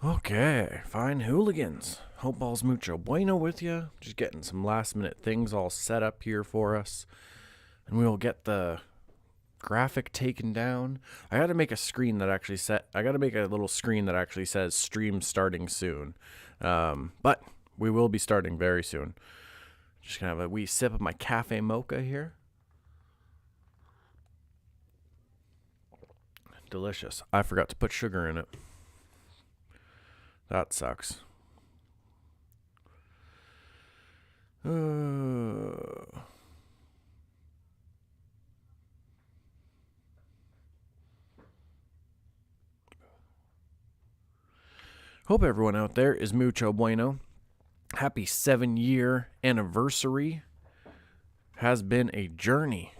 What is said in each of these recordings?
Okay, fine hooligans. Hope all's mucho bueno with you. Just getting some last minute things all set up here for us. And we will get the graphic taken down. I gotta make a screen that actually I gotta make a little screen that actually says stream starting soon. But we will be starting very soon. Just gonna have a wee sip of my cafe mocha here. Delicious. I forgot to put sugar in it. That sucks. Hope everyone out there is mucho bueno. Happy 7-year anniversary. Has been a journey.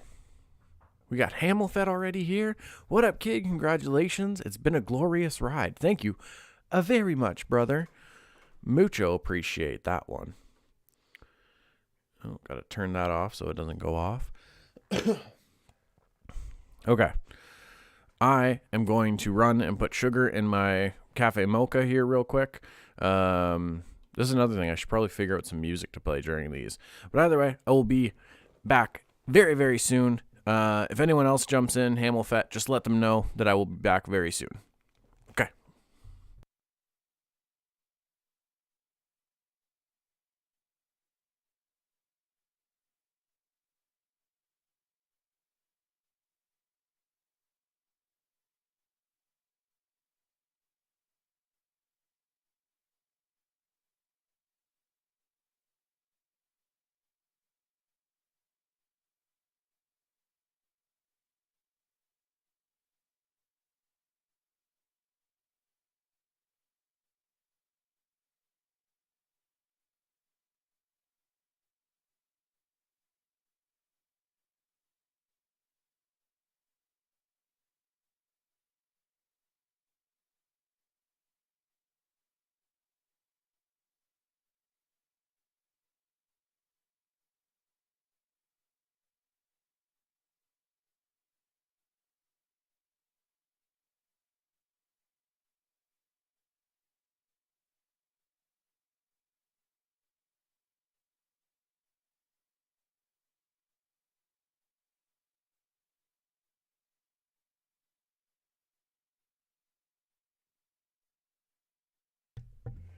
We got Hamilfet already here. What up, kid? Congratulations. It's been a glorious ride. Thank you very much, brother. Mucho appreciate that one. Oh, gotta turn that off so it doesn't go off. Okay. I am going to run and put sugar in my cafe mocha here real quick. This is another thing. I should probably figure out some music to play during these. But either way, I will be back very, very soon. If anyone else jumps in, Hamilfet, just let them know that I will be back very soon. Okay.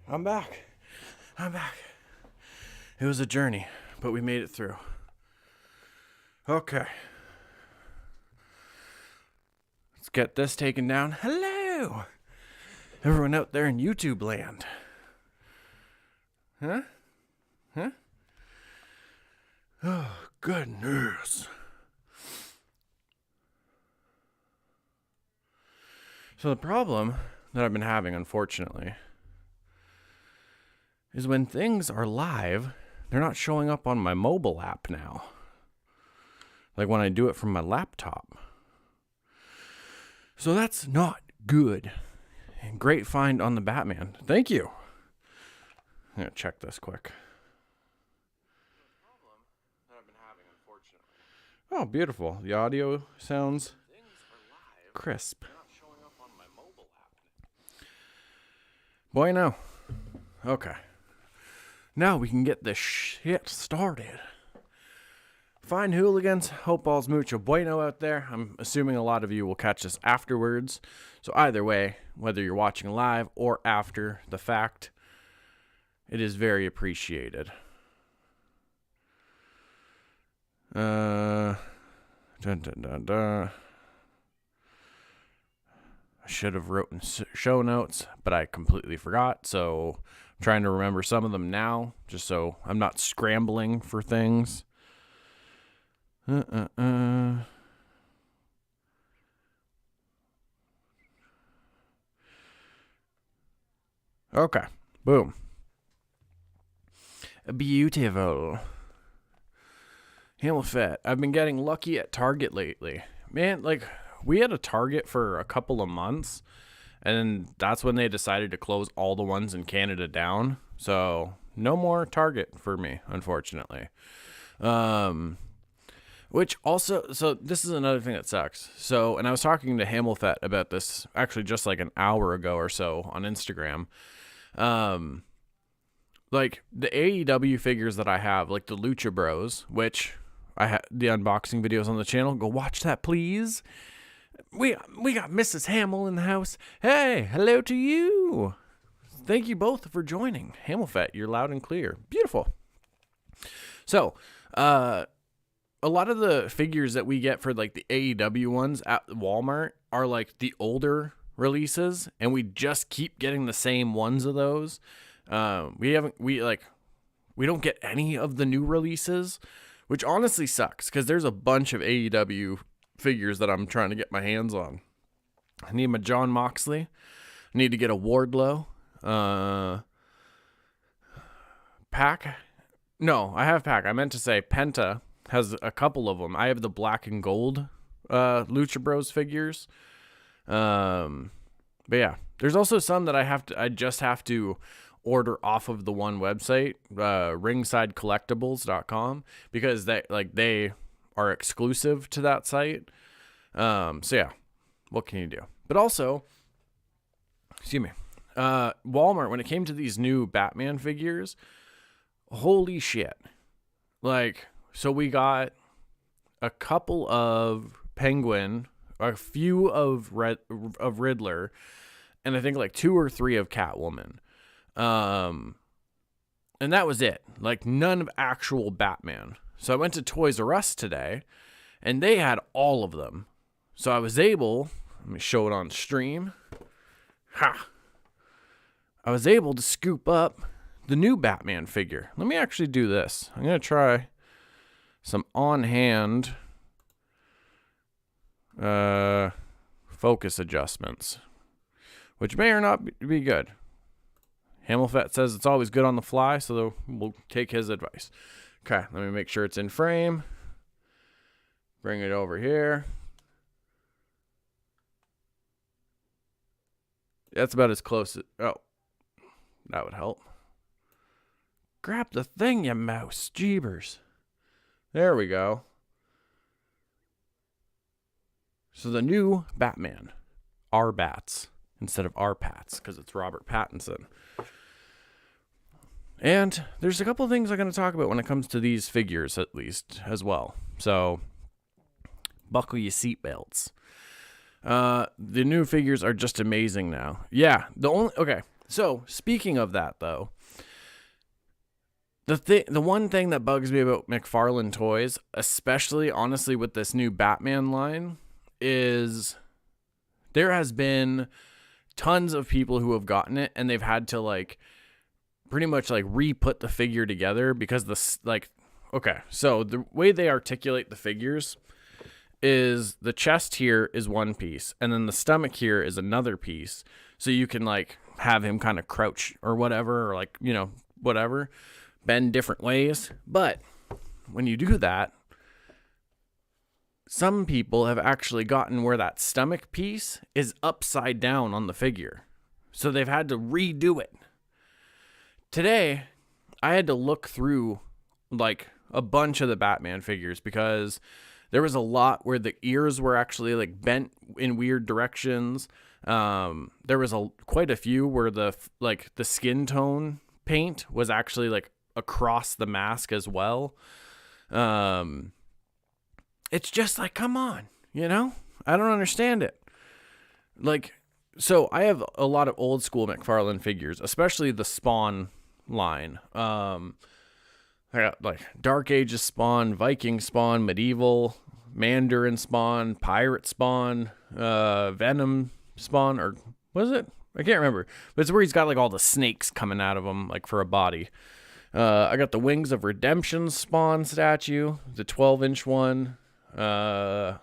I'm back. It was a journey, but we made it through. Okay. Let's get this taken down. Hello! Everyone out there in YouTube land. Huh? Oh, goodness. So the problem that I've been having, unfortunately, is when things are live, they're not showing up on my mobile app now. Like when I do it from my laptop. So that's not good. And great find on the Batman. Thank you. I'm going to check this quick. Oh, beautiful. The audio sounds crisp. Bueno. Okay. Now we can get this shit started. Fine hooligans. Hope all's mucho bueno out there. I'm assuming a lot of you will catch this afterwards. So either way, whether you're watching live or after the fact, it is very appreciated. I should have written show notes, but I completely forgot. So I'm trying to remember some of them now, just so I'm not scrambling for things. Okay. Boom. Beautiful. Hamilfet. I've been getting lucky at Target lately. Man, like, we had a Target for a couple of months, and that's when they decided to close all the ones in Canada down. So, no more Target for me, unfortunately. Which also, so this is another thing that sucks. So, and I was talking to Hamilfet about this actually just like an hour ago or so on Instagram. Like the AEW figures that I have, like the Lucha Bros, which I have the unboxing videos on the channel. Go watch that, please. We got Mrs. Hamill in the house. Hey, hello to you. Thank you both for joining. Hamilfet, you're loud and clear. Beautiful. So, a lot of the figures that we get for like the AEW ones at Walmart are like the older releases, and we just keep getting the same ones of those. We don't get any of the new releases, which honestly sucks because there's a bunch of AEW figures that I'm trying to get my hands on. I need my John Moxley. I need to get a Wardlow. Pac. No, I have Pac. I meant to say Penta has a couple of them. I have the black and gold Lucha Bros figures. But yeah, there's also some that I just have to order off of the one website, ringsidecollectibles.com, because they are exclusive to that site. So yeah, what can you do? But also, excuse me, Walmart, when it came to these new Batman figures, holy shit. Like, so we got a couple of Penguin, a few of Riddler, and I think like 2 or 3 of Catwoman. And that was it. Like, none of actual Batman. So I went to Toys R Us today, and they had all of them. So I was able, let me show it on stream. I was able to scoop up the new Batman figure. Let me actually do this. I'm going to try some on-hand focus adjustments, which may or not be good. Hamilfet says it's always good on the fly, so we'll take his advice. Okay, let me make sure it's in frame. Bring it over here. That's about as close as... Oh, that would help. Grab the thing, you mouse. Jeebers. There we go. So the new Batman. Our Bats instead of our Pats, because it's Robert Pattinson. And there's a couple of things I'm going to talk about when it comes to these figures, at least, as well. So, buckle your seatbelts. The new figures are just amazing now. Yeah, okay. So, speaking of that, though, the one thing that bugs me about McFarlane Toys, especially, honestly, with this new Batman line, is there has been tons of people who have gotten it, and they've had to, like, pretty much, like, re-put the figure together because okay, so the way they articulate the figures is the chest here is one piece, and then the stomach here is another piece, so you can, like, have him kind of crouch or whatever, or, like, you know, whatever, bend different ways. But when you do that, some people have actually gotten where that stomach piece is upside down on the figure, so they've had to redo it. Today, I had to look through, like, a bunch of the Batman figures because there was a lot where the ears were actually, like, bent in weird directions. There was quite a few where the skin tone paint was actually, like, across the mask as well. It's just like, come on, you know? I don't understand it. Like, so I have a lot of old school McFarlane figures, especially the Spawn line. I got, like, Dark Ages Spawn, Viking Spawn, Medieval, Mandarin Spawn, Pirate Spawn, Venom Spawn, or was it? I can't remember. But it's where he's got, like, all the snakes coming out of him, like, for a body. I got the Wings of Redemption Spawn statue, the 12-inch one. Where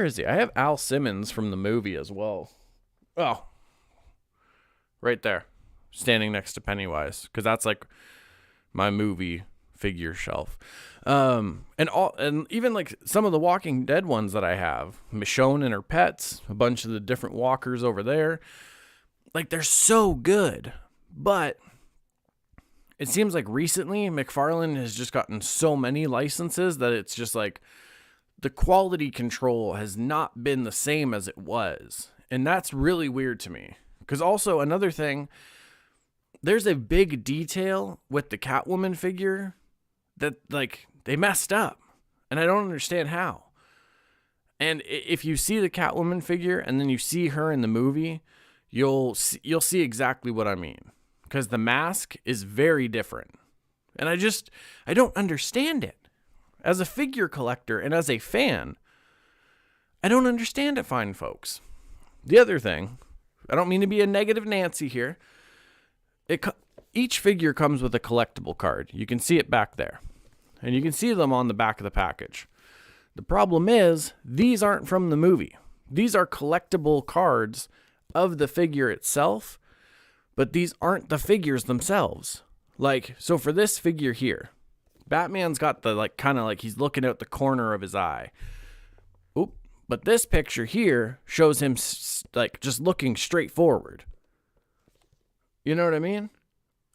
is he? I have Al Simmons from the movie as well. Oh, right there, standing next to Pennywise, because that's, like, my movie figure shelf. And even, like, some of the Walking Dead ones that I have, Michonne and her pets, a bunch of the different walkers over there, like, they're so good, but it seems like recently McFarlane has just gotten so many licenses that it's just like the quality control has not been the same as it was. And that's really weird to me. Because also another thing, there's a big detail with the Catwoman figure that like they messed up. And I don't understand how. And if you see the Catwoman figure and then you see her in the movie, you'll see exactly what I mean. Because the mask is very different. And I don't understand it. As a figure collector and as a fan, I don't understand it, fine folks. The other thing, I don't mean to be a negative Nancy here. Each figure comes with a collectible card. You can see it back there. And you can see them on the back of the package. The problem is, these aren't from the movie. These are collectible cards of the figure itself, but these aren't the figures themselves. Like, so for this figure here, Batman's got the, like, kind of like he's looking out the corner of his eye. Oop. But this picture here shows him, like, just looking straight forward. You know what I mean?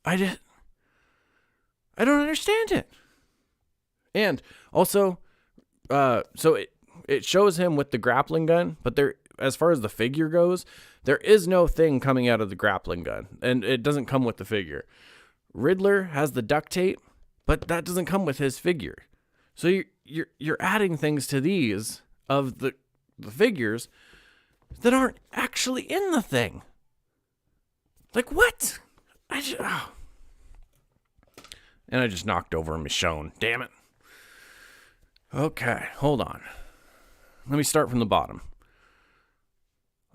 I don't understand it. And also, so it shows him with the grappling gun, but there, as far as the figure goes, there is no thing coming out of the grappling gun, and it doesn't come with the figure. Riddler has the duct tape, but that doesn't come with his figure. So you're adding things to these of the figures that aren't actually in the thing. Like what? And I just knocked over Michonne. Damn it. Okay, hold on. Let me start from the bottom.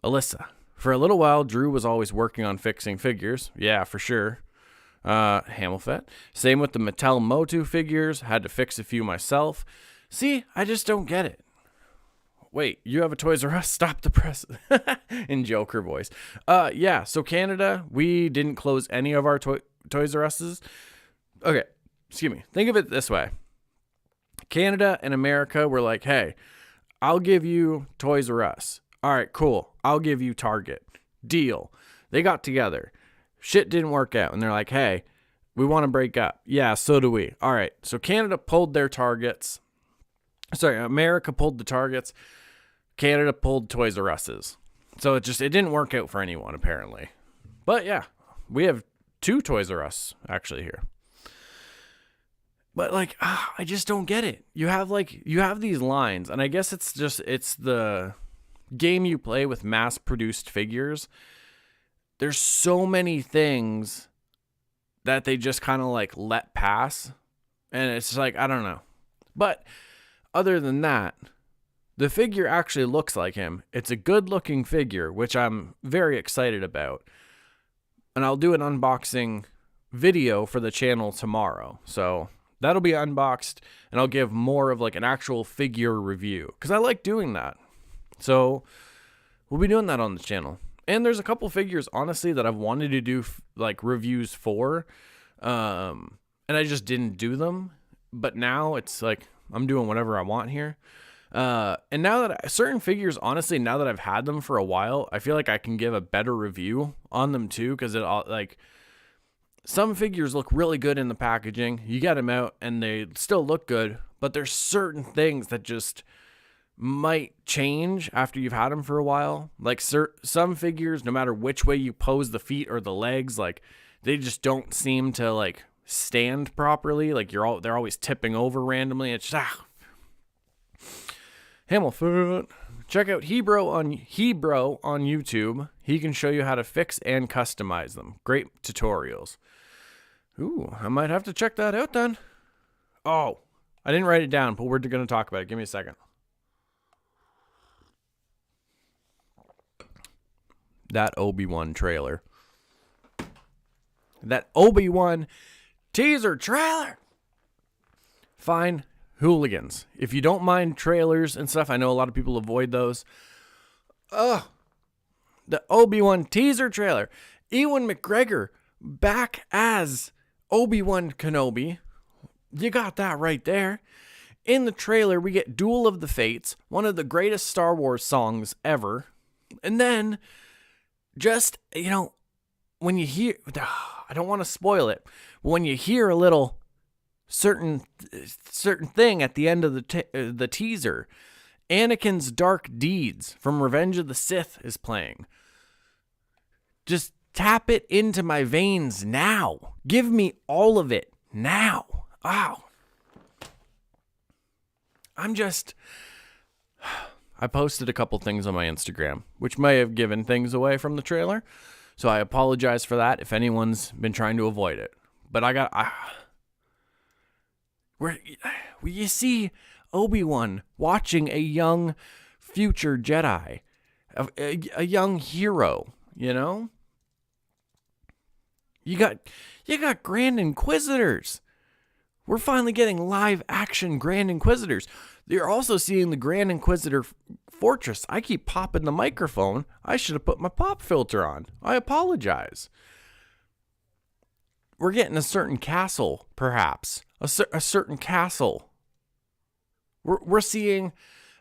Alyssa. For a little while, Drew was always working on fixing figures. Yeah, for sure. Hamilfet. Same with the Mattel Motu figures. Had to fix a few myself. See, I just don't get it. Wait, you have a Toys R Us? Stop the press. In Joker voice. Yeah, so Canada, we didn't close any of our Toys R Us's. Okay, excuse me. Think of it this way. Canada and America were like, hey, I'll give you Toys R Us. All right, cool. I'll give you Target. Deal. They got together. Shit didn't work out. And they're like, hey, we want to break up. Yeah, so do we. All right. So Canada pulled their Targets. Sorry, America pulled the Targets. Canada pulled Toys R Us's. So it didn't work out for anyone, apparently. But yeah, we have 2 Toys R Us actually here. But like, I just don't get it. You have these lines, and I guess it's the game you play with mass-produced figures. There's so many things that they just kind of like let pass, and it's like, I don't know. But other than that, the figure actually looks like him. It's a good-looking figure, which I'm very excited about. And I'll do an unboxing video for the channel tomorrow. So that'll be unboxed, and I'll give more of like an actual figure review, because I like doing that. So we'll be doing that on the channel. And there's a couple figures, honestly, that I've wanted to do like reviews for, and I just didn't do them. But now it's like I'm doing whatever I want here. And now that certain figures, honestly, now that I've had them for a while, I feel like I can give a better review on them too, because it all like. Some figures look really good in the packaging. You get them out and they still look good, but there's certain things that just might change after you've had them for a while. Like some figures, no matter which way you pose the feet or the legs, like they just don't seem to like stand properly. Like they're always tipping over randomly. It's just, Hamilfoot. Check out Hebro on YouTube. He can show you how to fix and customize them. Great tutorials. Ooh, I might have to check that out then. Oh, I didn't write it down, but we're going to talk about it. Give me a second. That Obi-Wan trailer. That Obi-Wan teaser trailer. Fine. Hooligans. If you don't mind trailers and stuff, I know a lot of people avoid those. The Obi-Wan teaser trailer. Ewan McGregor back as Obi-Wan Kenobi. You got that right there. In the trailer, we get Duel of the Fates, one of the greatest Star Wars songs ever. And then, just, when you hear, I don't want to spoil it, but when you hear a little certain thing at the end of the teaser, Anakin's Dark Deeds from Revenge of the Sith is playing. Just tap it into my veins now. Give me all of it now. Wow. I posted a couple things on my Instagram, which may have given things away from the trailer. So I apologize for that if anyone's been trying to avoid it. But where you see Obi-Wan watching a young future Jedi, a young hero, you know? You got Grand Inquisitors. We're finally getting live action Grand Inquisitors. You're also seeing the Grand Inquisitor fortress. I keep popping the microphone. I should have put my pop filter on. I apologize. We're getting a certain castle, perhaps. A certain castle. We're seeing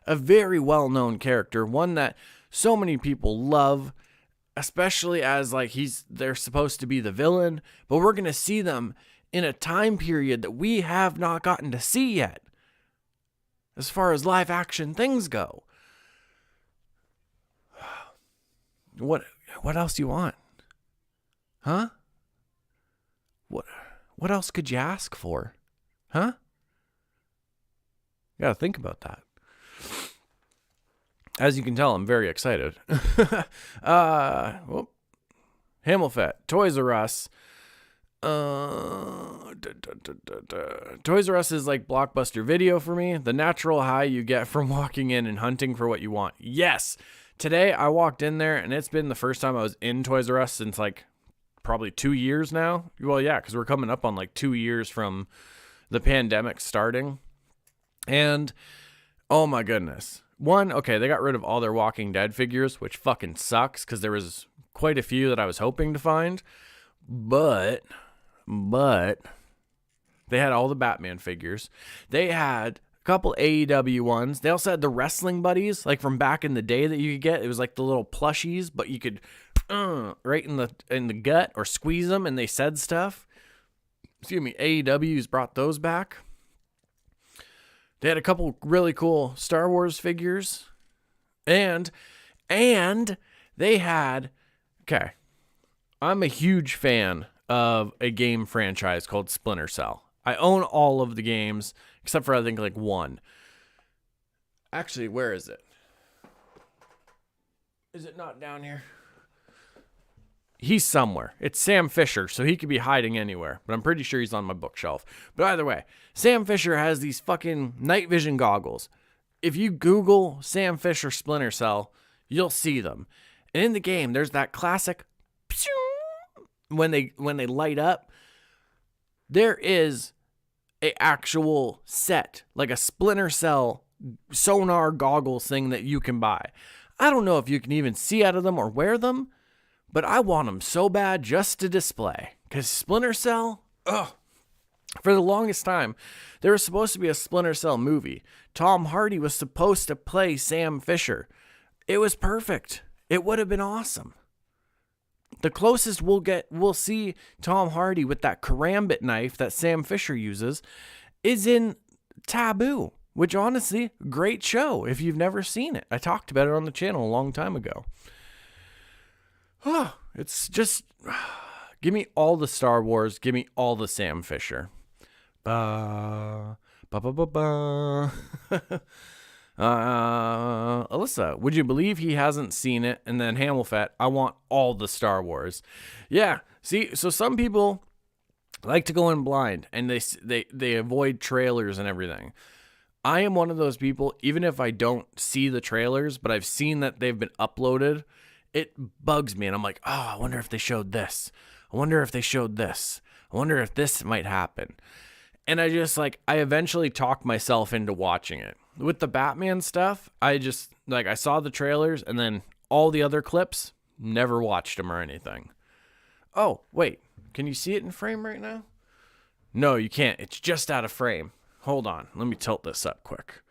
a very well-known character, one that so many people love, especially as like they're supposed to be the villain, but we're going to see them in a time period that we have not gotten to see yet, as far as live action things go. What else do you want? Huh? What else could you ask for? Huh? You gotta think about that. As you can tell, I'm very excited. Hamilfet, Toys R Us. Toys R Us is like Blockbuster Video for me. The natural high you get from walking in and hunting for what you want. Yes. Today I walked in there and it's been the first time I was in Toys R Us since like probably 2 years now. Well, yeah, because we're coming up on like 2 years from the pandemic starting. And oh my goodness. One, okay, they got rid of all their Walking Dead figures, which fucking sucks because there was quite a few that I was hoping to find. But they had all the Batman figures. They had a couple AEW ones. They also had the wrestling buddies, like from back in the day that you could get. It was like the little plushies, but you could right in the gut or squeeze them, and they said stuff. Excuse me, AEW's brought those back. They had a couple really cool Star Wars figures, and they had, okay, I'm a huge fan of a game franchise called Splinter Cell. I own all of the games, except for I think like one. Actually, where is it? Is it not down here? He's somewhere. It's Sam Fisher, so he could be hiding anywhere, but I'm pretty sure he's on my bookshelf. But either way, Sam Fisher has these fucking night vision goggles. If you Google Sam Fisher Splinter Cell, you'll see them. And in the game, there's that classic when they light up. There is a actual set, like a Splinter Cell sonar goggles thing that you can buy. I don't know if you can even see out of them or wear them, but I want them so bad just to display. Because Splinter Cell, for the longest time, there was supposed to be a Splinter Cell movie. Tom Hardy was supposed to play Sam Fisher. It was perfect. It would have been awesome. The closest we'll see Tom Hardy with that karambit knife that Sam Fisher uses is in Taboo, which honestly, great show if you've never seen it. I talked about it on the channel a long time ago. It's just, give me all the Star Wars, give me all the Sam Fisher. Alyssa, would you believe he hasn't seen it? And then Hamilfet, I want all the Star Wars. Yeah, see, so some people like to go in blind and they avoid trailers and everything. I am one of those people, even if I don't see the trailers, but I've seen that they've been uploaded, it bugs me. And I'm like, I wonder if they showed this. I wonder if they showed this. I wonder if this might happen. And I eventually talk myself into watching it. With the Batman stuff, I saw the trailers and then all the other clips, never watched them or anything. Oh, wait. Can you see it in frame right now? No, you can't. It's just out of frame. Hold on. Let me tilt this up quick.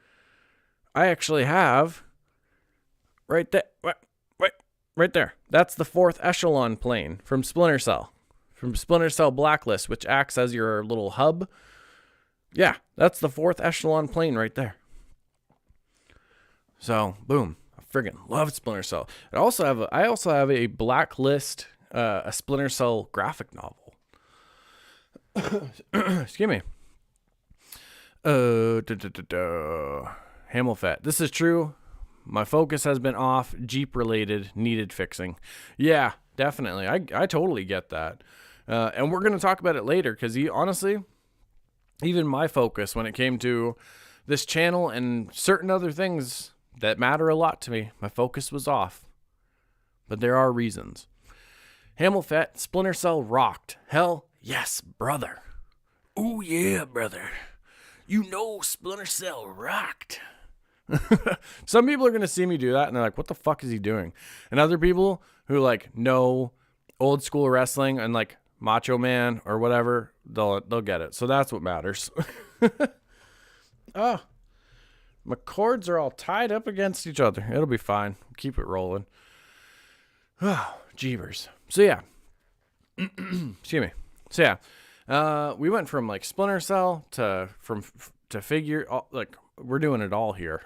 I actually have right there. Wait. Right there. That's the fourth echelon plane from Splinter Cell. From Splinter Cell Blacklist, which acts as your little hub. Yeah, that's the fourth echelon plane right there. So, boom. I friggin' love Splinter Cell. I also have a Blacklist, a Splinter Cell graphic novel. Excuse me. Hamilfet. This is true. My focus has been off. Jeep related. Needed fixing. Yeah, definitely. I totally get that. And we're going to talk about it later because honestly, even my focus when it came to this channel and certain other things that matter a lot to me, my focus was off. But there are reasons. Hamilfet, Splinter Cell rocked. Hell yes, brother. Oh yeah, brother. You know Splinter Cell rocked. Some people are going to see me do that and they're like, what the fuck is he doing? And other people who like know old school wrestling and like Macho Man or whatever, they'll get it. So that's what matters. Oh, my cords are all tied up against each other. It'll be fine. Keep it rolling. Oh, jeebers. So yeah. Excuse me. So yeah. We went from like Splinter Cell to figure, like we're doing it all here.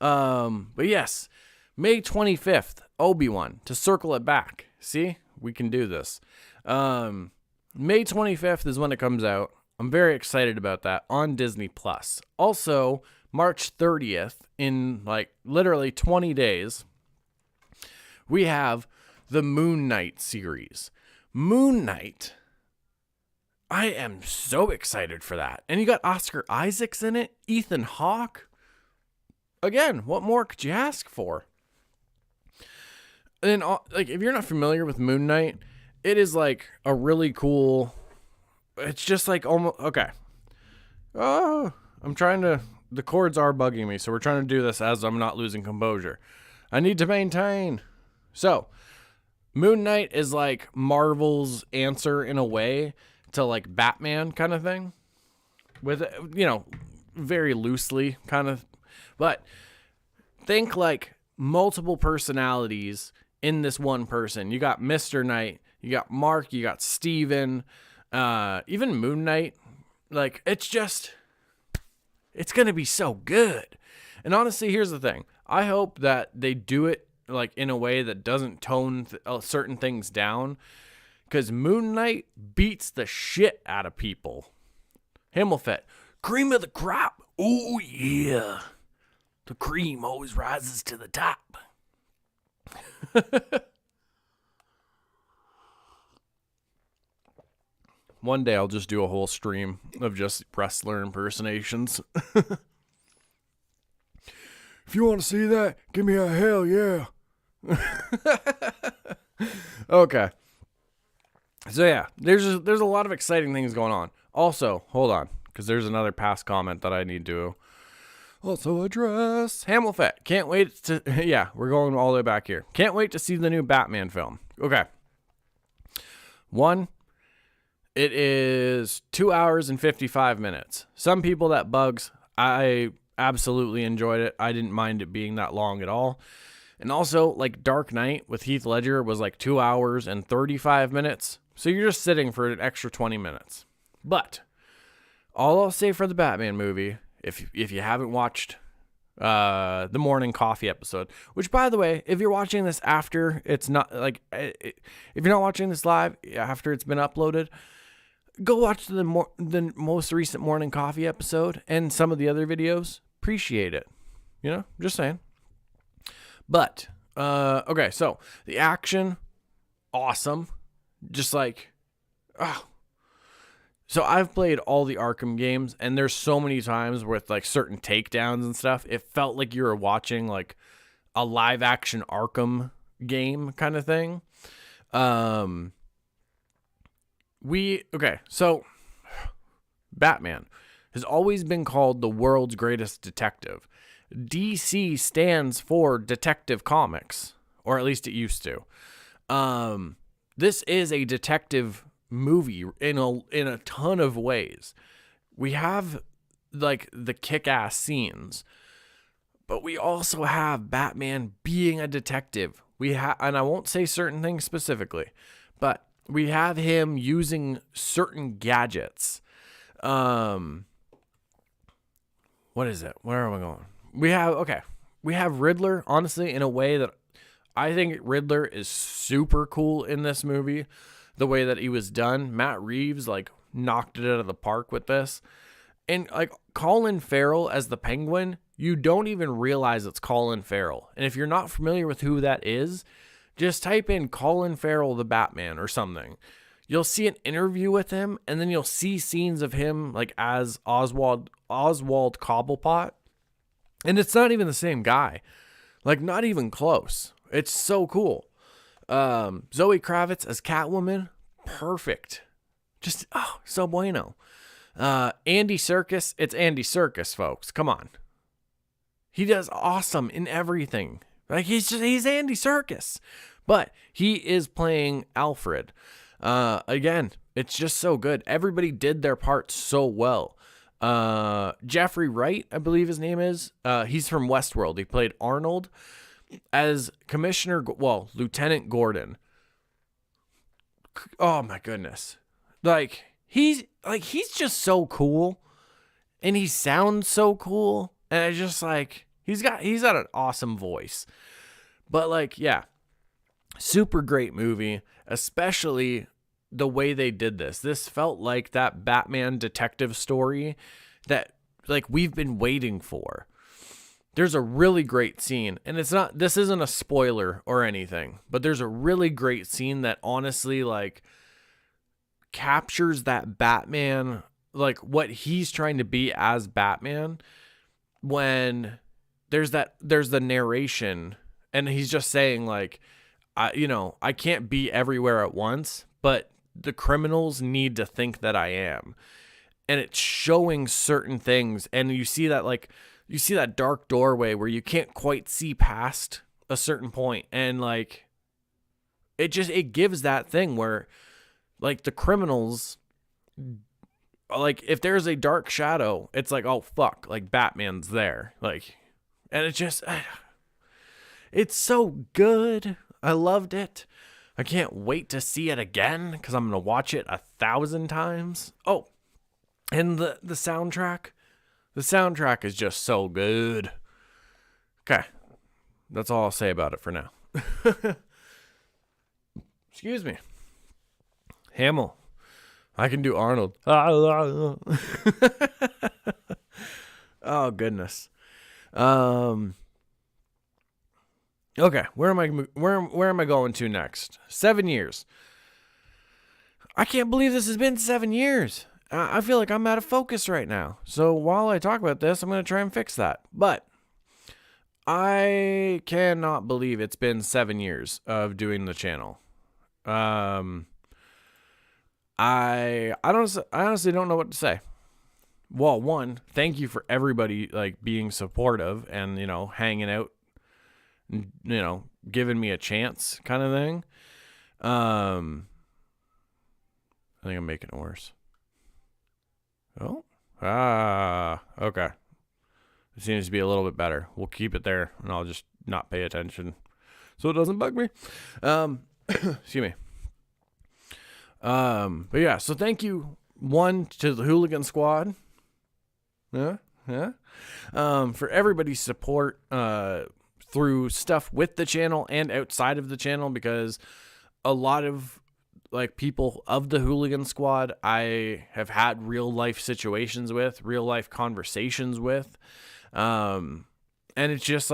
But yes, May 25th, Obi-Wan, to circle it back. See, we can do this. May 25th is when it comes out. I'm very excited about that on Disney Plus. Also, March 30th, in like literally 20 days, we have the Moon Knight series. Moon Knight. I am so excited for that. And you got Oscar Isaacs in it, Ethan Hawke. Again, what more could you ask for? And like, if you're not familiar with Moon Knight, it is like a really cool. It's just like almost okay. Oh, the cords are bugging me, so we're trying to do this as I'm not losing composure. I need to maintain. So, Moon Knight is like Marvel's answer in a way to like Batman kind of thing, with, you know, very loosely kind of, but think like multiple personalities in this one person. You got Mr. Knight, you got Mark, you got Steven, even Moon Knight. Like, it's gonna be so good. And honestly, here's the thing. I hope that they do it like in a way that doesn't tone certain things down. Because Moon Knight beats the shit out of people. Hamilfet, cream of the crop. Oh, yeah. The cream always rises to the top. One day I'll just do a whole stream of just wrestler impersonations. If you want to see that, give me a hell yeah. Okay. So yeah, there's a lot of exciting things going on. Also, hold on, because there's another past comment that I need to also address. Hamilfet, can't wait to, yeah, we're going all the way back here. Can't wait to see the new Batman film. Okay. One, it is 2 hours and 55 minutes. Some people that bugs. I absolutely enjoyed it. I didn't mind it being that long at all. And also, like Dark Knight with Heath Ledger was like 2 hours and 35 minutes. So you're just sitting for an extra 20 minutes. But all I'll say for the Batman movie, if you haven't watched the morning coffee episode, which by the way, if you're watching this after it's not like, if you're not watching this live after it's been uploaded, go watch the most recent morning coffee episode and some of the other videos. Appreciate it. You know, just saying. But, okay, so the action, awesome. Just like, oh. So I've played all the Arkham games, and there's so many times with like certain takedowns and stuff, it felt like you were watching like a live action Arkham game kind of thing. Okay, so Batman has always been called the world's greatest detective. DC stands for Detective Comics, or at least it used to. This is a detective movie in a ton of ways. We have like the kick-ass scenes, but we also have Batman being a detective and I won't say certain things specifically, but we have him using certain gadgets. What is it? Where am I going? We have Riddler, honestly, in a way that I think Riddler is super cool in this movie. The way that he was done. Matt Reeves, like, knocked it out of the park with this. And, like, Colin Farrell as the Penguin, you don't even realize it's Colin Farrell. And if you're not familiar with who that is, just type in Colin Farrell the Batman or something. You'll see an interview with him, and then you'll see scenes of him, like, as Oswald Cobblepot. And it's not even the same guy. Like, not even close. It's so cool. Zoe Kravitz as Catwoman, perfect. Just, so bueno. Andy Serkis, it's Andy Serkis, folks. Come on. He does awesome in everything. Like, he's Andy Serkis. But he is playing Alfred. Again, it's just so good. Everybody did their part so well. Jeffrey Wright, I believe his name is. He's from Westworld. He played Arnold as Lieutenant Gordon. Oh my goodness. He's just so cool, and he sounds so cool, and it's just like he's got an awesome voice. But super great movie, especially the way they did this. This felt like that Batman detective story that we've been waiting for. There's a really great scene, and this isn't a spoiler or anything, but there's a really great scene that honestly captures that Batman, what he's trying to be as Batman, when there's the narration and he's just saying I can't be everywhere at once, but the criminals need to think that I am. And it's showing certain things, and you see that that dark doorway where you can't quite see past a certain point, and it gives that thing where the criminals, if there's a dark shadow, it's oh fuck, Batman's there, and it's so good. I loved it. I can't wait to see it again because I'm gonna watch it 1,000 times. Oh, and the soundtrack. The soundtrack is just so good. Okay. That's all I'll say about it for now. Excuse me. Hamill. I can do Arnold. Oh, goodness. Okay, where am I going to next? 7 years. I can't believe this has been 7 years. I feel like I'm out of focus right now. So while I talk about this, I'm going to try and fix that. But I cannot believe it's been 7 years of doing the channel. I honestly don't know what to say. Well, one, thank you for everybody being supportive and, hanging out, giving me a chance kind of thing. I think I'm making it worse. Oh, okay. It seems to be a little bit better. We'll keep it there, and I'll just not pay attention so it doesn't bug me. Excuse me. But yeah, so thank you, one, to the Hooligan Squad. For everybody's support, through stuff with the channel and outside of the channel, because a lot of people of the Hooligan Squad I have had real life situations with, real life conversations with, and it's just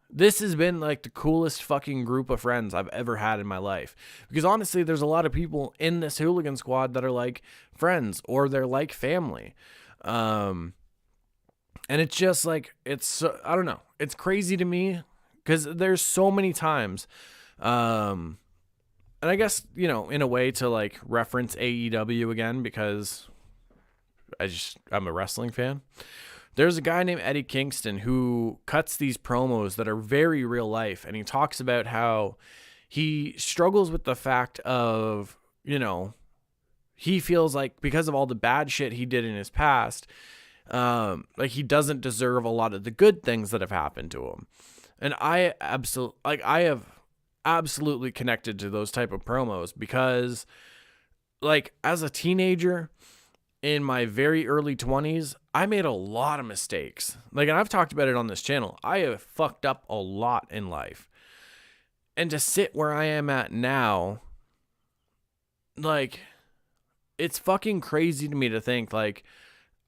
this has been the coolest fucking group of friends I've ever had in my life, because honestly there's a lot of people in this Hooligan Squad that are friends, or they're family, and it's just it's I don't know, it's crazy to me because there's so many times, and I guess, in a way to reference AEW again, because I'm a wrestling fan. There's a guy named Eddie Kingston who cuts these promos that are very real life. And he talks about how he struggles with the fact of, he feels because of all the bad shit he did in his past, he doesn't deserve a lot of the good things that have happened to him. And I absolutely, absolutely connected to those type of promos because, like, as a teenager in my very early 20s, I made a lot of mistakes. Like, and I've talked about it on this channel. I have fucked up a lot in life. And to sit where I am at now, like, it's fucking crazy to me to think, like,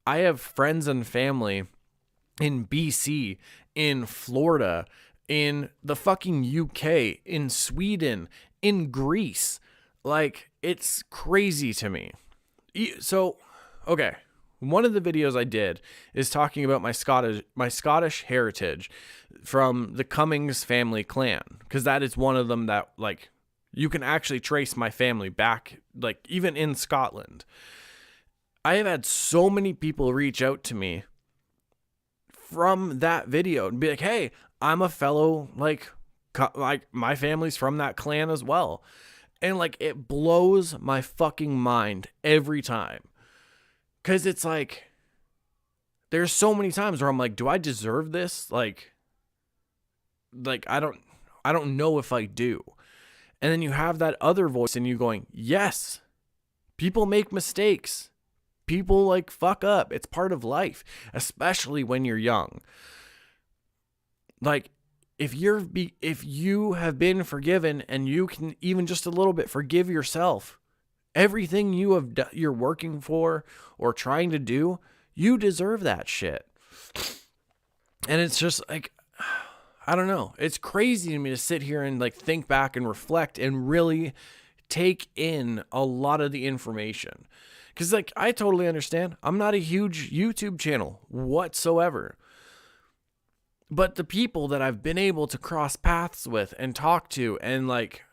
I have friends and family in BC, in Florida, in the fucking UK, in Sweden, in Greece. Like, it's crazy to me. So, okay, one of the videos I did is talking about my Scottish heritage from the Cummings family clan, because that is one of them that, like, you can actually trace my family back, like, even in Scotland. I have had so many people reach out to me from that video and be like, hey, I'm a fellow, like my family's from that clan as well. And, like, it blows my fucking mind every time. Because it's like, there's so many times where I'm like, do I deserve this? Like I don't know if I do. And then you have that other voice in you going, yes, people make mistakes. People, like, fuck up. It's part of life, especially when you're young. Like, if you have been forgiven and you can even just a little bit forgive yourself, everything you're working for or trying to do, you deserve that shit. And it's just like, I don't know. It's crazy to me to sit here and, like, think back and reflect and really take in a lot of the information. Because, like, I totally understand. I'm not a huge YouTube channel whatsoever. But the people that I've been able to cross paths with and talk to and, like,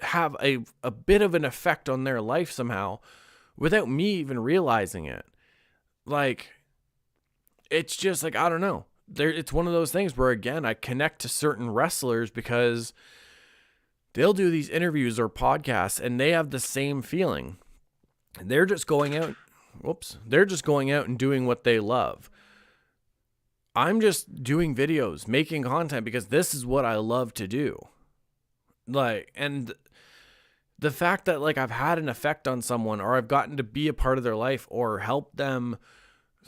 have a bit of an effect on their life somehow without me even realizing it. Like, it's just like, I don't know. It's one of those things where, again, I connect to certain wrestlers because they'll do these interviews or podcasts and they have the same feeling. They're just going out. They're just going out and doing what they love. I'm just doing videos, making content because this is what I love to do. Like, and the fact that, like, I've had an effect on someone or I've gotten to be a part of their life or help them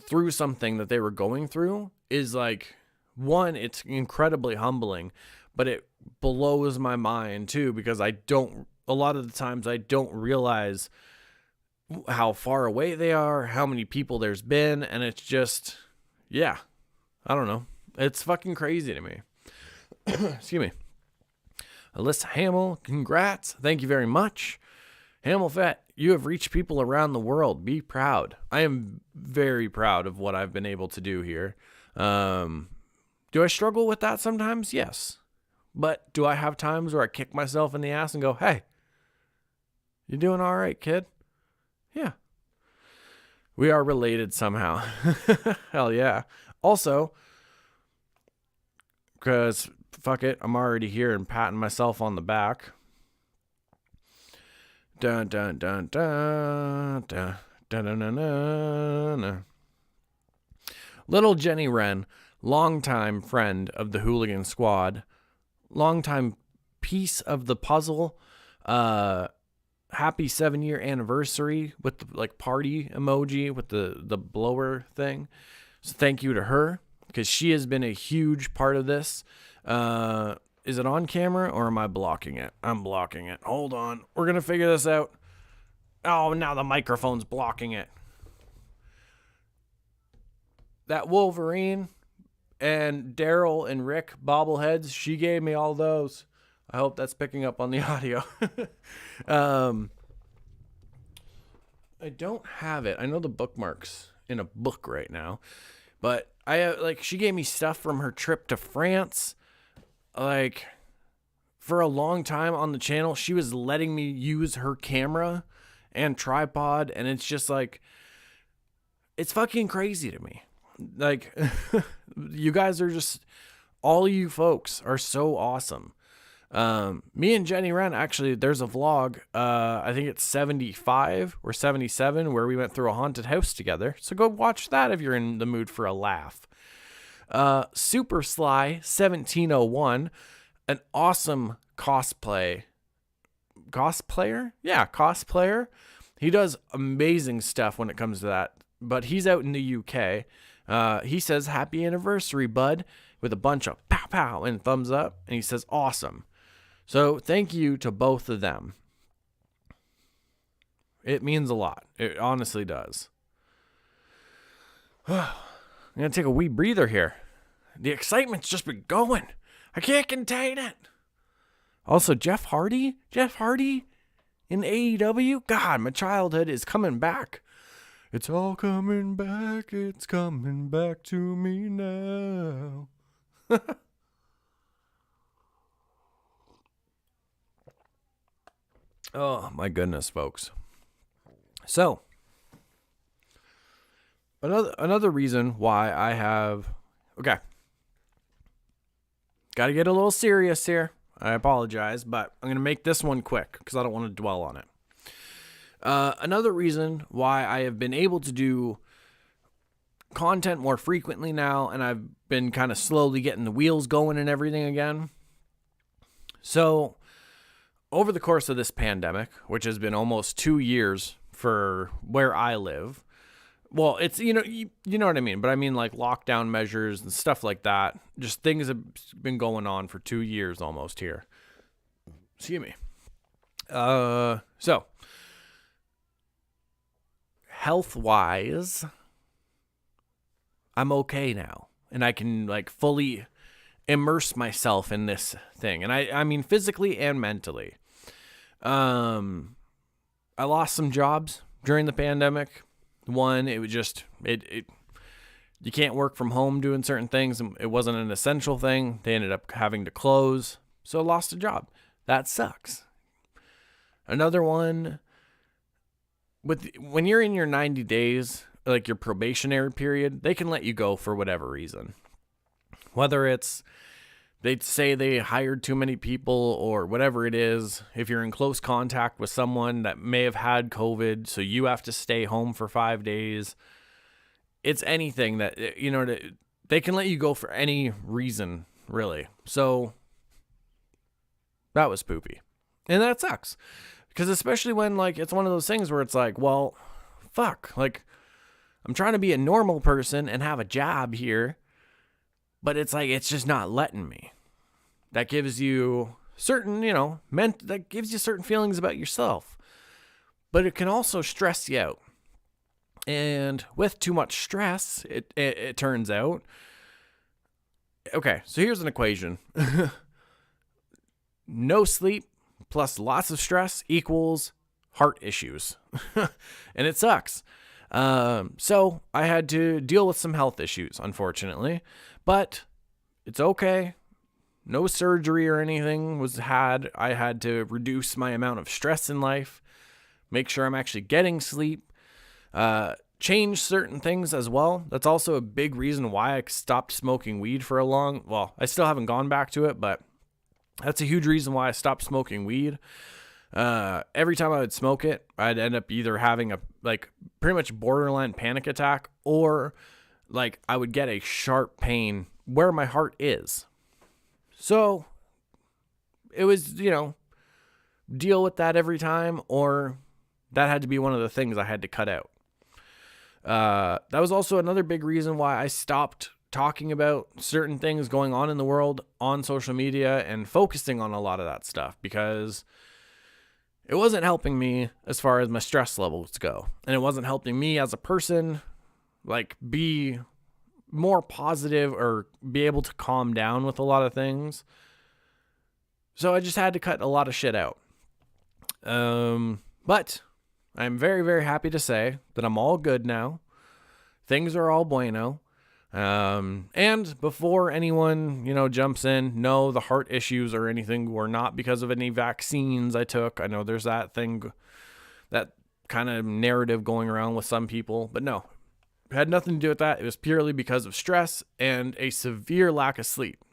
through something that they were going through is, like, one, it's incredibly humbling, but it blows my mind too, because a lot of the times I don't realize how far away they are, how many people there's been, and it's just, yeah, I don't know. It's fucking crazy to me. Excuse me. Alyssa Hamill, congrats. Thank you very much. Hamill Fett, you have reached people around the world. Be proud. I am very proud of what I've been able to do here. Do I struggle with that sometimes? Yes. But do I have times where I kick myself in the ass and go, hey, you doing all right, kid? Yeah. We are related somehow. Hell yeah. Also, because fuck it, I'm already here and patting myself on the back. Dun dun dun dun dun dun dun dun dun. Dun. Little Jenny Wren, longtime friend of the Hooligan Squad, longtime piece of the puzzle. Happy 7-year anniversary with the, like, party emoji with the blower thing. So thank you to her, because she has been a huge part of this. Is it on camera or am I blocking it? I'm blocking it. Hold on. We're going to figure this out. Oh, now the microphone's blocking it. That Wolverine and Daryl and Rick bobbleheads, she gave me all those. I hope that's picking up on the audio. I don't have it. I know the bookmark's in a book right now, but she gave me stuff from her trip to France. Like, for a long time on the channel, she was letting me use her camera and tripod, and it's just like, it's fucking crazy to me. Like, you guys are just, all you folks are so awesome. Me and Jenny Wren, actually, there's a vlog, I think it's 75 or 77, where we went through a haunted house together. So go watch that if you're in the mood for a laugh. Super Sly 1701, an awesome cosplayer. Yeah, cosplayer. He does amazing stuff when it comes to that. But he's out in the UK. He says, "Happy anniversary, bud," with a bunch of pow pow and thumbs up. And he says, "Awesome." So thank you to both of them. It means a lot. It honestly does. I'm going to take a wee breather here. The excitement's just been going. I can't contain it. Also, Jeff Hardy in AEW. God, my childhood is coming back. It's all coming back. It's coming back to me now. Oh, my goodness, folks. So, another reason why I have... Okay. Got to get a little serious here. I apologize, but I'm going to make this one quick because I don't want to dwell on it. Another reason why I have been able to do content more frequently now, and I've been kind of slowly getting the wheels going and everything again. So, over the course of this pandemic, which has been almost 2 years for where I live, well, it's, you know what I mean, but I mean like lockdown measures and stuff like that. Just things have been going on for 2 years almost here. Excuse me. So, health-wise, I'm okay now. And I can like fully immerse myself in this thing. And I mean physically and mentally. I lost some jobs during the pandemic. One, it was just, you can't work from home doing certain things. It wasn't an essential thing. They ended up having to close. So I lost a job. That sucks. Another one, when you're in your 90 days, like your probationary period, they can let you go for whatever reason. Whether it's they say they hired too many people or whatever it is, if you're in close contact with someone that may have had COVID, so you have to stay home for 5 days. It's anything that, they can let you go for any reason, really. So that was poopy. And that sucks. Because especially when, like, it's one of those things where it's like, well, fuck. Like, I'm trying to be a normal person and have a job here. But it's like, it's just not letting me. That gives you certain, that gives you certain feelings about yourself. But it can also stress you out. And with too much stress, it turns out. Okay, so here's an equation. No sleep plus lots of stress equals heart issues. And it sucks. So I had to deal with some health issues, unfortunately. But it's okay. No surgery or anything was had. I had to reduce my amount of stress in life. Make sure I'm actually getting sleep. Change certain things as well. That's also a big reason why I stopped smoking weed for well, I still haven't gone back to it, but that's a huge reason why I stopped smoking weed. Every time I would smoke it, I'd end up either having a pretty much borderline panic attack, or like I would get a sharp pain where my heart is. So it was, deal with that every time, or that had to be one of the things I had to cut out. That was also another big reason why I stopped talking about certain things going on in the world on social media and focusing on a lot of that stuff, because it wasn't helping me as far as my stress levels go. And it wasn't helping me as a person, be more positive or be able to calm down with a lot of things. So I just had to cut a lot of shit out. But I'm very, very happy to say that I'm all good now. Things are all bueno. And before anyone, jumps in, no, the heart issues or anything were not because of any vaccines I took. I know there's that thing, that kind of narrative going around with some people, but no, it had nothing to do with that. It was purely because of stress and a severe lack of sleep.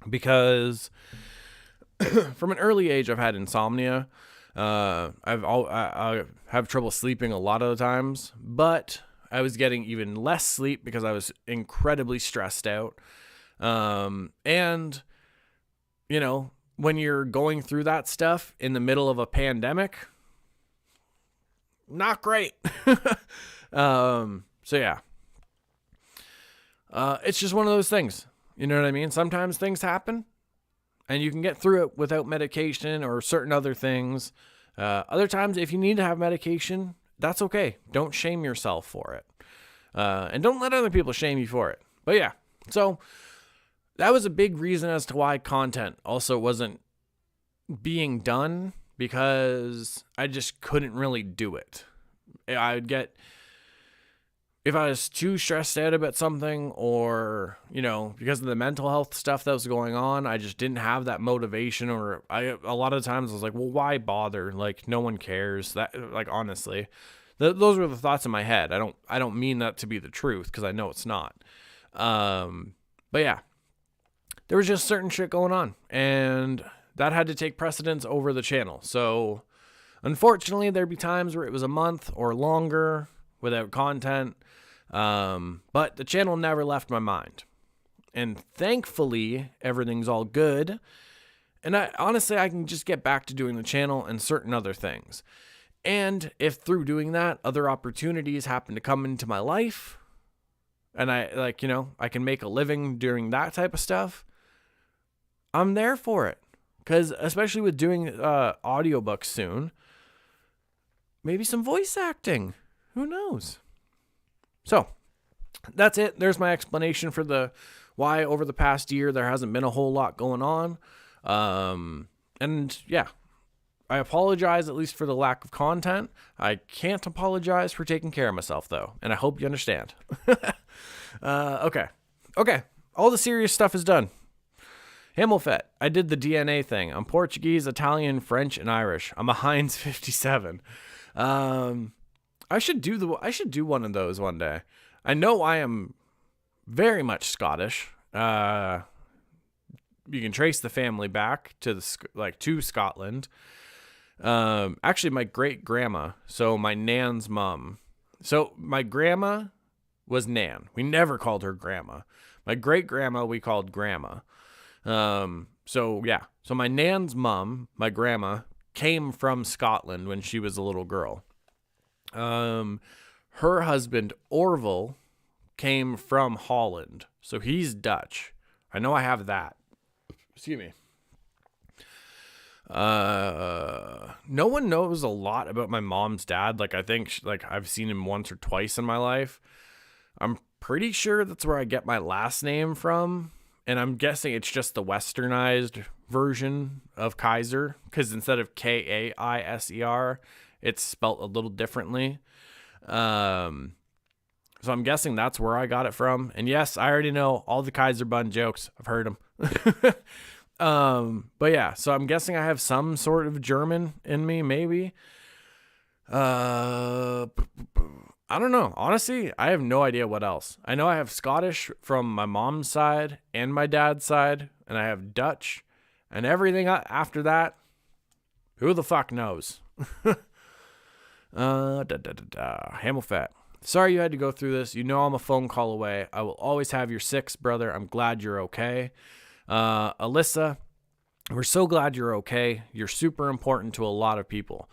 Because from an early age, I've had insomnia. I have trouble sleeping a lot of the times, but I was getting even less sleep because I was incredibly stressed out. And, when you're going through that stuff in the middle of a pandemic, not great. So yeah. It's just one of those things. You know what I mean? Sometimes things happen and you can get through it without medication or certain other things. Other times, if you need to have medication, that's okay. Don't shame yourself for it. And don't let other people shame you for it. But yeah, so that was a big reason as to why content also wasn't being done, because I just couldn't really do it. I would get, if I was too stressed out about something, or, you know, because of the mental health stuff that was going on, I just didn't have that motivation, or a lot of times I was like, well, why bother? Like, no one cares. That, like, honestly, those were the thoughts in my head. I don't mean that to be the truth, because I know it's not. But yeah, there was just certain shit going on, and that had to take precedence over the channel. So unfortunately, there'd be times where it was a month or longer without content. But the channel never left my mind, and thankfully everything's all good. And honestly, I can just get back to doing the channel and certain other things. And if through doing that, other opportunities happen to come into my life, and I can make a living doing that type of stuff, I'm there for it. Because especially with doing audiobooks soon, maybe some voice acting, who knows? So that's it. There's my explanation for the why over the past year there hasn't been a whole lot going on. And yeah, I apologize at least for the lack of content. I can't apologize for taking care of myself though, and I hope you understand. Okay. All the serious stuff is done. Hamilfet, I did the DNA thing. I'm Portuguese, Italian, French, and Irish. I'm a Heinz 57. I should do one of those one day. I know I am very much Scottish. You can trace the family back to to Scotland. Actually, my great grandma. So my Nan's mom. So my grandma was Nan. We never called her grandma. My great grandma we called grandma. So yeah. So my Nan's mom, my grandma, came from Scotland when she was a little girl. Her husband Orville came from Holland, so he's Dutch. I know I have that. Excuse me. No one knows a lot about my mom's dad. Like, I think I've seen him once or twice in my life. I'm pretty sure that's where I get my last name from, and I'm guessing it's just the westernized version of Kaiser, because instead of Kaiser, it's spelt a little differently. So I'm guessing that's where I got it from. And yes, I already know all the Kaiser bun jokes. I've heard them. But yeah, so I'm guessing I have some sort of German in me, maybe. I don't know. Honestly, I have no idea what else. I know I have Scottish from my mom's side and my dad's side, and I have Dutch, and everything after that, who the fuck knows? Hamilfat. Sorry you had to go through this. You know I'm a phone call away. I will always have your six, brother. I'm glad you're okay. Alyssa, we're so glad you're okay. You're super important to a lot of people.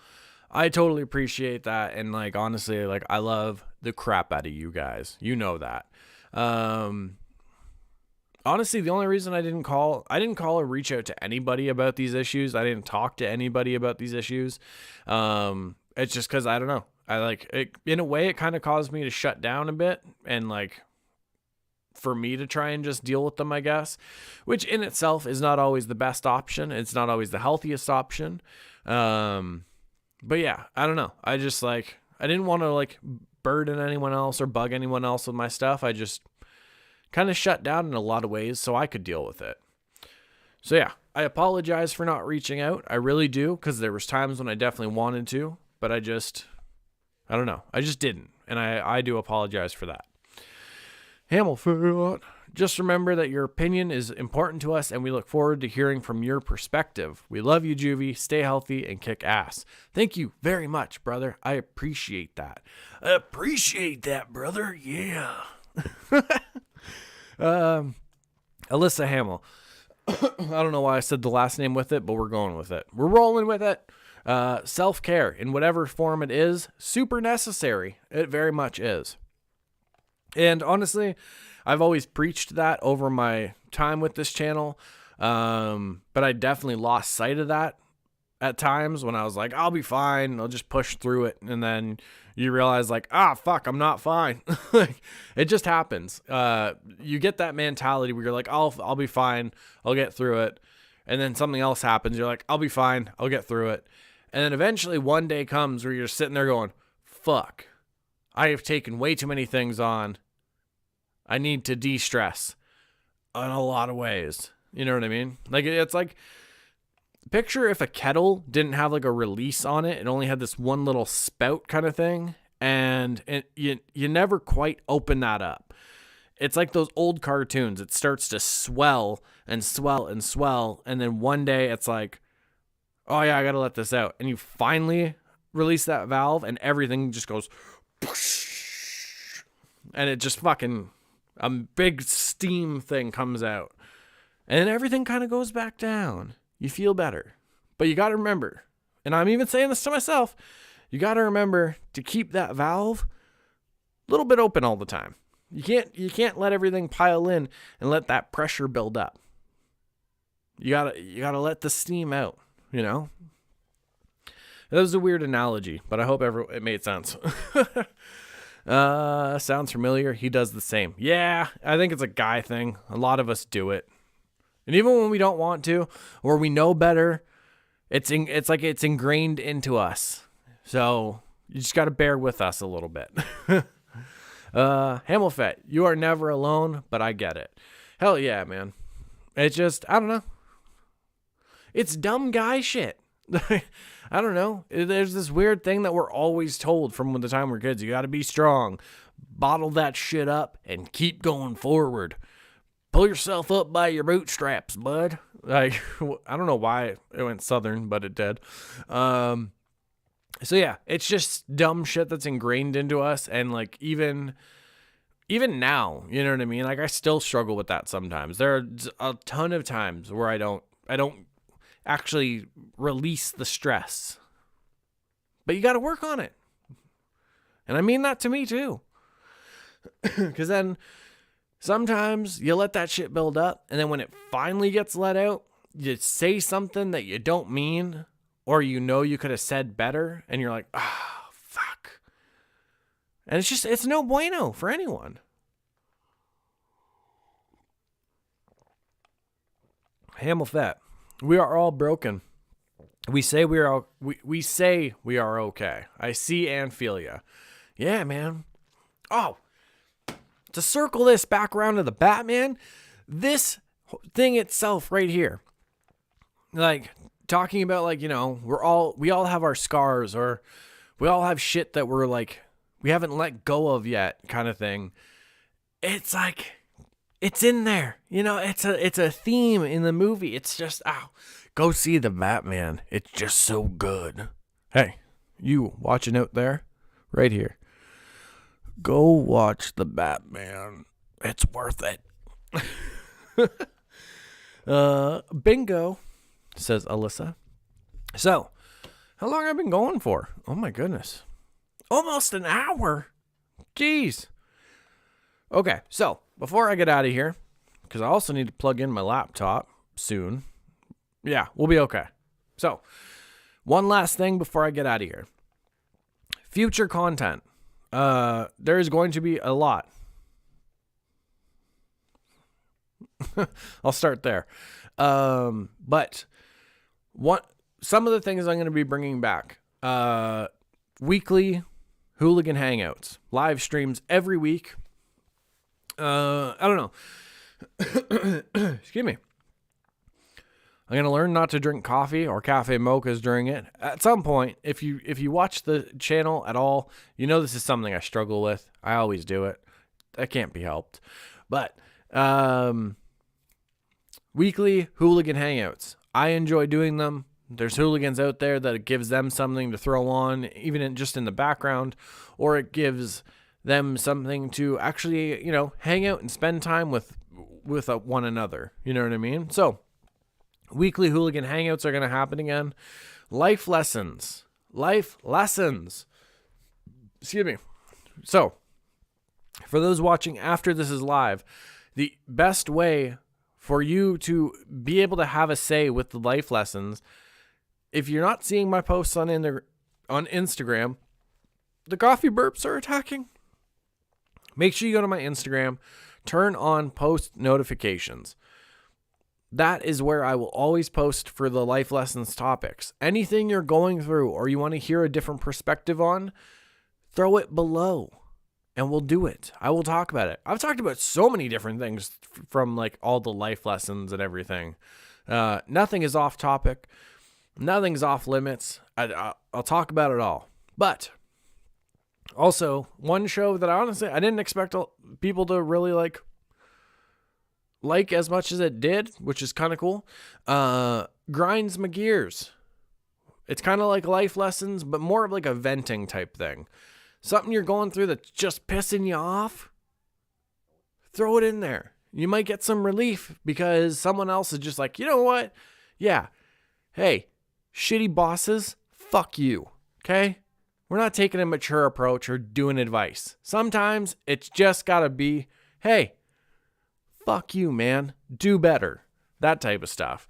I totally appreciate that. And honestly, I love the crap out of you guys. You know that. Honestly, the only reason I didn't call or reach out to anybody about these issues. I didn't talk to anybody about these issues. It's just because I don't know. In a way, it kind of caused me to shut down a bit and for me to try and just deal with them, I guess, which in itself is not always the best option. It's not always the healthiest option. But yeah, I don't know. I just I didn't want to burden anyone else or bug anyone else with my stuff. I just kind of shut down in a lot of ways so I could deal with it. So yeah, I apologize for not reaching out. I really do, because there was times when I definitely wanted to, but I don't know. I just didn't. And I do apologize for that. Hamilford, just remember that your opinion is important to us, and we look forward to hearing from your perspective. We love you, Juvie. Stay healthy and kick ass. Thank you very much, brother. I appreciate that. I appreciate that, brother. Yeah. Alyssa Hamill. I don't know why I said the last name with it, but we're going with it. We're rolling with it. Self-care in whatever form it is, super necessary. It very much is. And honestly, I've always preached that over my time with this channel. But I definitely lost sight of that at times when I was like, I'll be fine. I'll just push through it. And then you realize like, fuck, I'm not fine. Like, it just happens. You get that mentality where you're like, I'll be fine. I'll get through it. And then something else happens. You're like, I'll be fine. I'll get through it. And then eventually one day comes where you're sitting there going, fuck, I have taken way too many things on. I need to de-stress in a lot of ways. You know what I mean? Like, it's like, picture if a kettle didn't have like a release on it. It only had this one little spout kind of thing. And you never quite open that up. It's like those old cartoons. It starts to swell and swell and swell. And then one day it's like, oh yeah, I got to let this out. And you finally release that valve and everything just goes, and it just fucking, a big steam thing comes out. And then everything kind of goes back down. You feel better. But you got to remember, and I'm even saying this to myself, you got to remember to keep that valve a little bit open all the time. You can't let everything pile in and let that pressure build up. You got to let the steam out, you know? That was a weird analogy, but I hope it made sense. Sounds familiar. He does the same. Yeah, I think it's a guy thing. A lot of us do it. And even when we don't want to, or we know better, it's like it's ingrained into us. So you just got to bear with us a little bit. Hamilfet, you are never alone, but I get it. Hell yeah, man. It's just, I don't know. It's dumb guy shit. I don't know. There's this weird thing that we're always told from the time we're kids. You got to be strong. Bottle that shit up and keep going forward. Pull yourself up by your bootstraps, bud. Like, I don't know why it went southern, but it did. So yeah, it's just dumb shit that's ingrained into us. And like, even now, you know what I mean? Like, I still struggle with that sometimes. There are a ton of times where I don't actually release the stress, but you got to work on it. And I mean that to me too. Cause then sometimes you let that shit build up, and then when it finally gets let out, you say something that you don't mean, or you know you could have said better, and you're like, fuck. And it's no bueno for anyone. Hamilfet, we are all broken. We say we are okay. I see and feel ya. Yeah, man. Oh, to circle this back around to the Batman, this thing itself right here, like talking about, like, you know, we all have our scars, or we all have shit that we're like, we haven't let go of yet, kind of thing. It's like, it's in there, you know, it's a theme in the movie. It's just, go see the Batman. It's just so good. Hey, you watching out there, right here. Go watch the Batman. It's worth it. Bingo, says Alyssa. So, how long have I been going for? Oh my goodness. Almost an hour. Jeez. Okay, so before I get out of here, because I also need to plug in my laptop soon. Yeah, we'll be okay. So, one last thing before I get out of here. Future content. There is going to be a lot. I'll start there. But some of the things I'm going to be bringing back. Weekly Hooligan Hangouts. Live streams every week. I don't know. Excuse me. I'm going to learn not to drink coffee or cafe mochas during it. At some point, if you watch the channel at all, you know this is something I struggle with. I always do it. That can't be helped. But weekly Hooligan Hangouts. I enjoy doing them. There's hooligans out there that it gives them something to throw on, even just in the background, or it gives them something to actually, you know, hang out and spend time with one another. You know what I mean? So, Weekly Hooligan Hangouts are going to happen again. Life lessons. Excuse me. So, for those watching after this is live, the best way for you to be able to have a say with the life lessons, if you're not seeing my posts on Instagram, the coffee burps are attacking. Make sure you go to my Instagram, turn on post notifications. That is where I will always post for the life lessons topics. Anything you're going through or you want to hear a different perspective on, throw it below and we'll do it. I will talk about it. I've talked about so many different things from like all the life lessons and everything. Nothing is off topic. Nothing's off limits. I'll talk about it all. But also, one show that I didn't expect people to really like as much as it did, which is kind of cool. Grinds my gears. It's kind of like life lessons, but more of like a venting type thing. Something you're going through that's just pissing you off, throw it in there. You might get some relief because someone else is just like, you know what? Yeah. Hey, shitty bosses, fuck you. Okay? We're not taking a mature approach or doing advice. Sometimes it's just got to be, hey, fuck you, man. Do better. That type of stuff.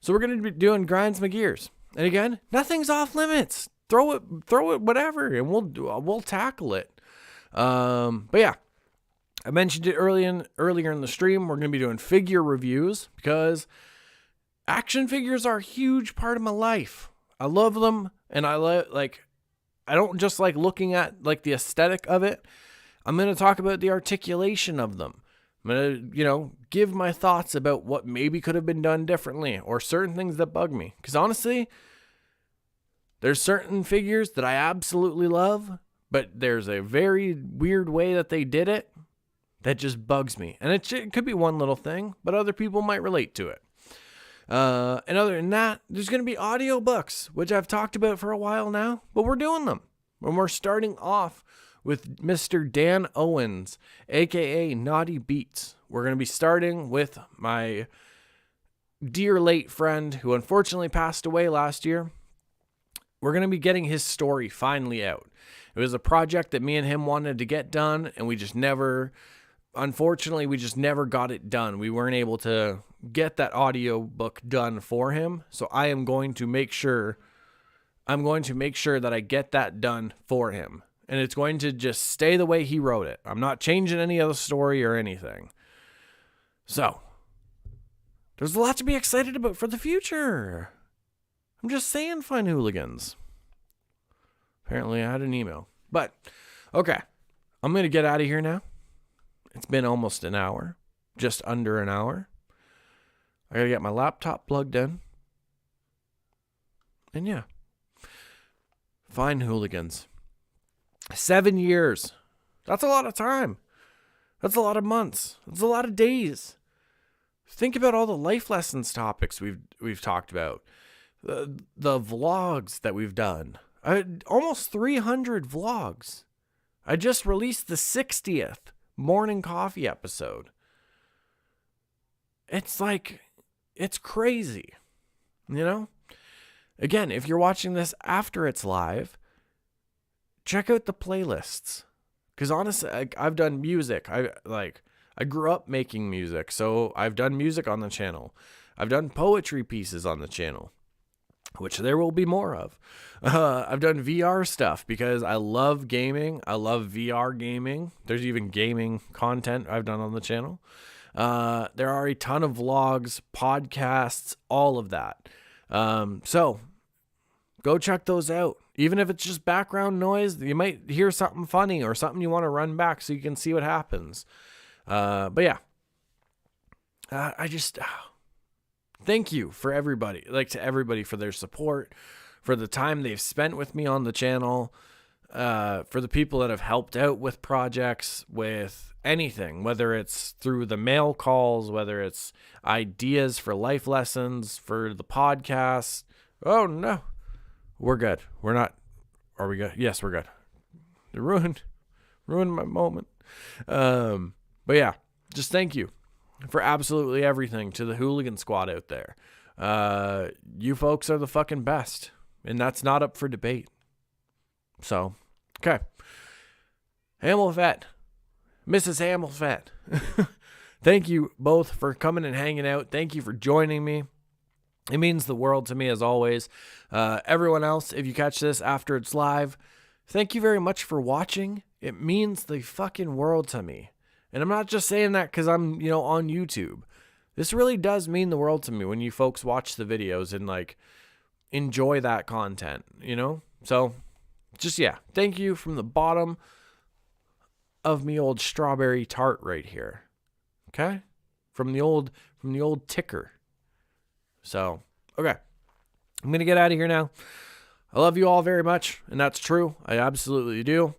So we're going to be doing Grinds My Gears. And again, nothing's off limits. Throw it, whatever, and we'll tackle it. But yeah, I mentioned it earlier in the stream. We're going to be doing figure reviews because action figures are a huge part of my life. I love them, and I don't just like looking at like the aesthetic of it. I'm going to talk about the articulation of them. I'm going to, give my thoughts about what maybe could have been done differently or certain things that bug me. Because honestly, there's certain figures that I absolutely love, but there's a very weird way that they did it that just bugs me. And it could be one little thing, but other people might relate to it. And other than that, there's going to be audiobooks, which I've talked about for a while now, but we're doing them. And we're starting off with Mr. Dan Owens, a.k.a. Naughty Beats. We're going to be starting with my dear late friend who unfortunately passed away last year. We're going to be getting his story finally out. It was a project that me and him wanted to get done, and we just never got it done. We weren't able to get that audio book done for him. So I am going to make sure that I get that done for him. And it's going to just stay the way he wrote it. I'm not changing any of the story or anything. So there's a lot to be excited about for the future. I'm just saying, fine hooligans. Apparently I had an email. But, okay. I'm going to get out of here now. It's been almost an hour. Just under an hour. I got to get my laptop plugged in. And yeah. Fine hooligans. 7 years. That's a lot of time. That's a lot of months. That's a lot of days. Think about all the life lessons topics we've talked about. The vlogs that we've done. Almost 300 vlogs. I just released the 60th morning coffee episode. It's crazy. Again, if you're watching this after it's live, check out the playlists. Because honestly, I've done music. I grew up making music, so I've done music on the channel. I've done poetry pieces on the channel, which there will be more of. I've done VR stuff because I love gaming. I love VR gaming. There's even gaming content I've done on the channel. There are a ton of vlogs, podcasts, all of that. So go check those out. Even if it's just background noise, you might hear something funny or something you want to run back so you can see what happens. But yeah, I just thank you for everybody, to everybody for their support, for the time they've spent with me on the channel, for the people that have helped out with projects, with anything, whether it's through the mail calls, whether it's ideas for life lessons, for the podcast. Oh no, we're good. We're not. Are we good? Yes, we're good. They ruined my moment. But yeah, just thank you for absolutely everything to the Hooligan squad out there. You folks are the fucking best. And that's not up for debate. So, okay. Hamilfet, Mrs. Hamilfet, thank you both for coming and hanging out. Thank you for joining me. It means the world to me as always. Everyone else, if you catch this after it's live, thank you very much for watching. It means the fucking world to me. And I'm not just saying that because I'm, on YouTube. This really does mean the world to me when you folks watch the videos and enjoy that content, So just, thank you from the bottom of me old strawberry tart right here. Okay? From the old ticker. So, okay. I'm going to get out of here now. I love you all very much, and that's true. I absolutely do.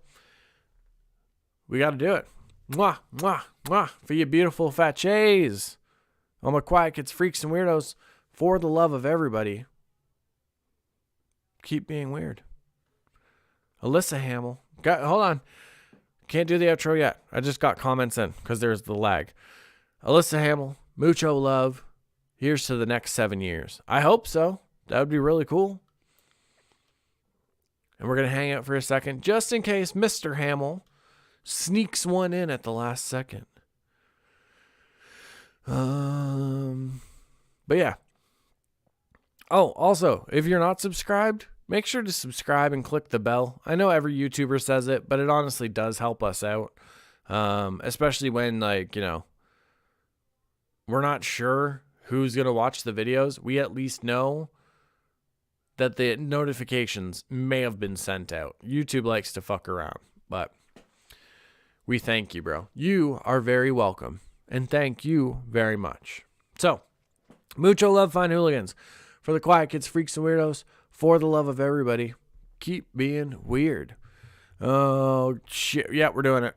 We got to do it. Mwah, mwah, mwah. For you beautiful fat chays. All my quiet kids, freaks, and weirdos. For the love of everybody. Keep being weird. Alyssa Hamill. Hold on. Can't do the outro yet. I just got comments in because there's the lag. Alyssa Hamill. Mucho love. Here's to the next 7 years. I hope so. That would be really cool. And we're going to hang out for a second just in case Mr. Hamill sneaks one in at the last second. But yeah. Oh, also, if you're not subscribed, make sure to subscribe and click the bell. I know every YouTuber says it, but it honestly does help us out. Especially when, we're not sure who's going to watch the videos. We at least know that the notifications may have been sent out. YouTube likes to fuck around, but we thank you, bro. You are very welcome, and thank you very much. So, mucho love, fine hooligans. For the quiet kids, freaks, and weirdos, for the love of everybody, keep being weird. Oh, shit. Yeah, we're doing it.